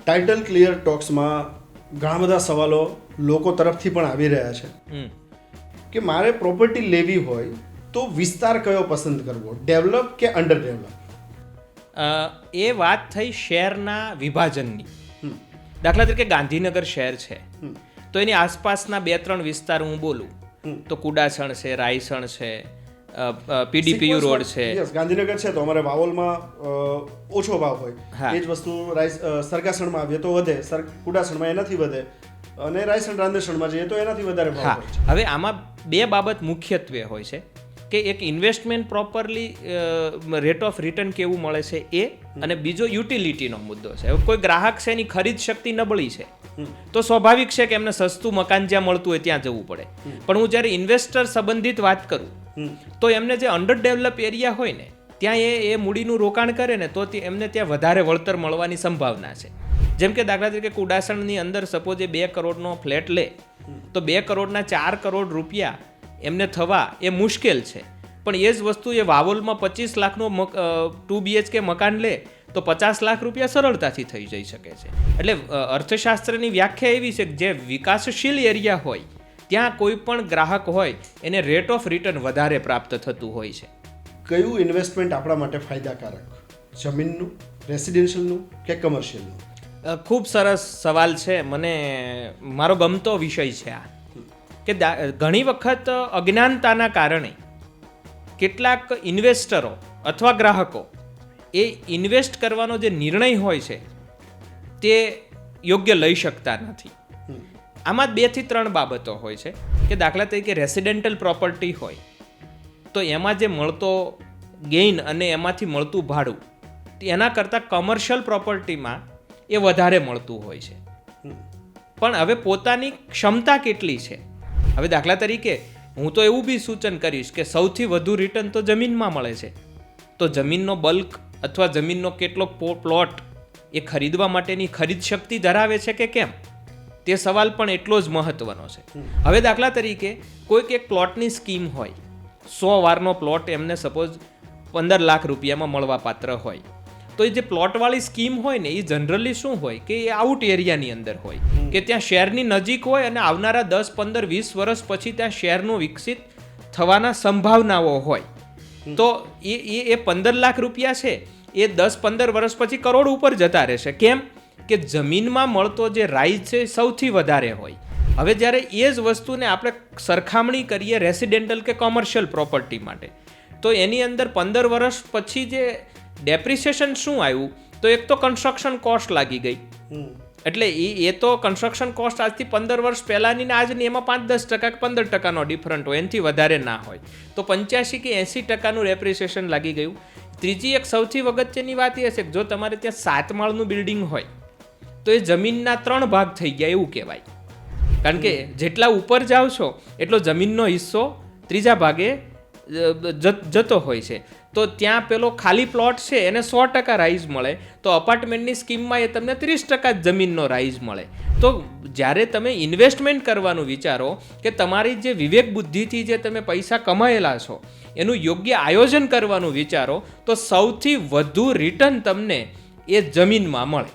Title clear ટોક્સમાં ઘણા બધા સવાલો લોકો તરફથી પણ આવી રહ્યા છે કે મારે પ્રોપર્ટી લેવી હોય તો વિસ્તાર કયો પસંદ કરવો, ડેવલપ કે અંડર ડેવલપ? એ વાત થઈ શહેરના વિભાજનની. દાખલા તરીકે ગાંધીનગર શહેર છે તો એની આસપાસના 2-3 વિસ્તાર હું બોલું તો કુડાસણ છે, રાયસણ છે, પીડીપીયુ રોડ છે. ગાંધીનગર છે તો અમારે વાવોલમાં ઓછો ભાવ હોય, એ જ વસ્તુ સરગાસણમાં આવીએ તો વધે, કુડાસણમાં એનાથી વધે, અને રાયસણ રાંદેસણમાં જઈએ તો એનાથી વધારે ભાવ હોય છે. હવે આમાં 2 બાબત મુખ્યત્વે હોય છે કે એક investment properly rate of return કેવું મળે છે એ, અને બીજો યુટિલિટીનો મુદ્દો છે. હવે કોઈ ગ્રાહક છે એની ખરીદ શક્તિ નબળી છે તો સ્વાભાવિક છે કે એમને સસ્તું મકાન જ્યાં મળતું હોય ત્યાં જવું પડે. પણ હું જ્યારે ઇન્વેસ્ટર સંબંધિત વાત કરું તો એમને જે અંડર ડેવલપ એરિયા હોય ને ત્યાં એ મૂડીનું રોકાણ કરે ને તો એમને ત્યાં વધારે વળતર મળવાની સંભાવના છે. જેમ કે દાખલા તરીકે કુડાસણની અંદર સપોઝ એ 2 કરોડનો ફ્લેટ લે તો 2 કરોડના 4 કરોડ રૂપિયા એમને થવા એ મુશ્કેલ છે. પણ એ જ વસ્તુ એ વાવોલમાં 25 લાખનો 2 BHK મકાન લે તો 50 લાખ રૂપિયા સરળતાથી થઈ જઈ શકે છે. એટલે અર્થશાસ્ત્રની વ્યાખ્યા એવી છે કે જે વિકાસશીલ એરિયા હોય ત્યાં કોઈ પણ ગ્રાહક હોય એને રેટ ઓફ રિટર્ન વધારે પ્રાપ્ત થતું હોય છે. કયું ઇન્વેસ્ટમેન્ટ આપણા માટે ફાયદાકારક, જમીનનું, રેસિડેન્શિયલનું કે કમર્શિયલનું? ખૂબ સરસ સવાલ છે. મને મારો ગમતો વિષય છે આ કે ઘણી વખત અજ્ઞાનતાના કારણે કેટલાક ઇન્વેસ્ટરો અથવા ગ્રાહકો એ ઇન્વેસ્ટ કરવાનો જે નિર્ણય હોય છે તે યોગ્ય લઈ શકતા નથી. આમાં 2 થી 3 બાબતો હોય છે કે દાખલા તરીકે રેસિડેન્ટલ પ્રોપર્ટી હોય તો એમાં જે મળતો ગેઇન અને એમાંથી મળતું ભાડું એના કરતાં કમર્શિયલ પ્રોપર્ટીમાં એ વધારે મળતું હોય છે. પણ હવે પોતાની ક્ષમતા કેટલી છે. હવે દાખલા તરીકે હું તો એવું બી સૂચન કરીશ કે સૌથી વધુ રિટર્ન તો જમીનમાં મળે છે. તો જમીનનો બલ્ક અથવા જમીનનો કેટલો પ્લોટ એ ખરીદવા માટેની ખરીદ શક્તિ ધરાવે છે કે કેમ, તે સવાલ પણ એટલો જ મહત્વનો છે. હવે દાખલા તરીકે કોઈક એક પ્લોટની સ્કીમ હોય, 100 વારનો પ્લોટ એમને સપોઝ 15 લાખ રૂપિયામાં મળવા પાત્ર હોય તો એ જે પ્લોટવાળી સ્કીમ હોય ને એ જનરલી શું હોય કે એ આઉટ એરિયાની અંદર હોય કે ત્યાં શહેરની નજીક હોય અને આવનારા 10, 15, 20 વર્ષ પછી ત્યાં શહેરનું વિકસિત થવાના સંભાવનાઓ હોય. તો એ 15 લાખ રૂપિયા છે એ 10-15 વર્ષ પછી કરોડ ઉપર જતા રહેશે. કેમ કે જમીનમાં મળતો જે રાઈઝ છે સૌથી વધારે હોય. હવે જ્યારે એ જ વસ્તુને આપણે સરખામણી કરીએ રેસિડેન્ટલ કે કોમર્શિયલ પ્રોપર્ટી માટે તો એની અંદર 15 વર્ષ પછી જે ડેપ્રિસિએશન શું આવ્યું તો એક તો કન્સ્ટ્રક્શન કોસ્ટ લાગી ગઈ. એટલે એ તો કન્સ્ટ્રક્શન કોસ્ટ આજથી 15 વર્ષ પહેલાંની ને આજની એમાં 5-10% કે 15% ડિફરન્ટ હોય, એનાથી વધારે ના હોય. તો 85 કે 80% ડેપ્રિસિએશન લાગી ગયું. ત્રીજી એક સૌથી અગત્યની વાત એ છે કે જો તમારે ત્યાં 7 માળનું બિલ્ડિંગ હોય તો એ જમીનના 3 ભાગ થઈ ગયા એવું કહેવાય. કારણ કે જેટલા ઉપર જાઓ છો એટલો જમીનનો હિસ્સો 3જા ભાગે જતો હોય છે. તો ત્યાં પેલો ખાલી પ્લોટ છે એને 100% રાઈઝ મળે તો અપાર્ટમેન્ટની સ્કીમમાં એ તમને 30% જમીનનો રાઈઝ મળે. તો જ્યારે તમે ઇન્વેસ્ટમેન્ટ કરવાનું વિચારો કે તમારી જે વિવેક બુદ્ધિથી જે તમે પૈસા કમાયેલા છો એનું યોગ્ય આયોજન કરવાનું વિચારો તો સૌથી વધુ રિટર્ન તમને એ જમીનમાં મળે.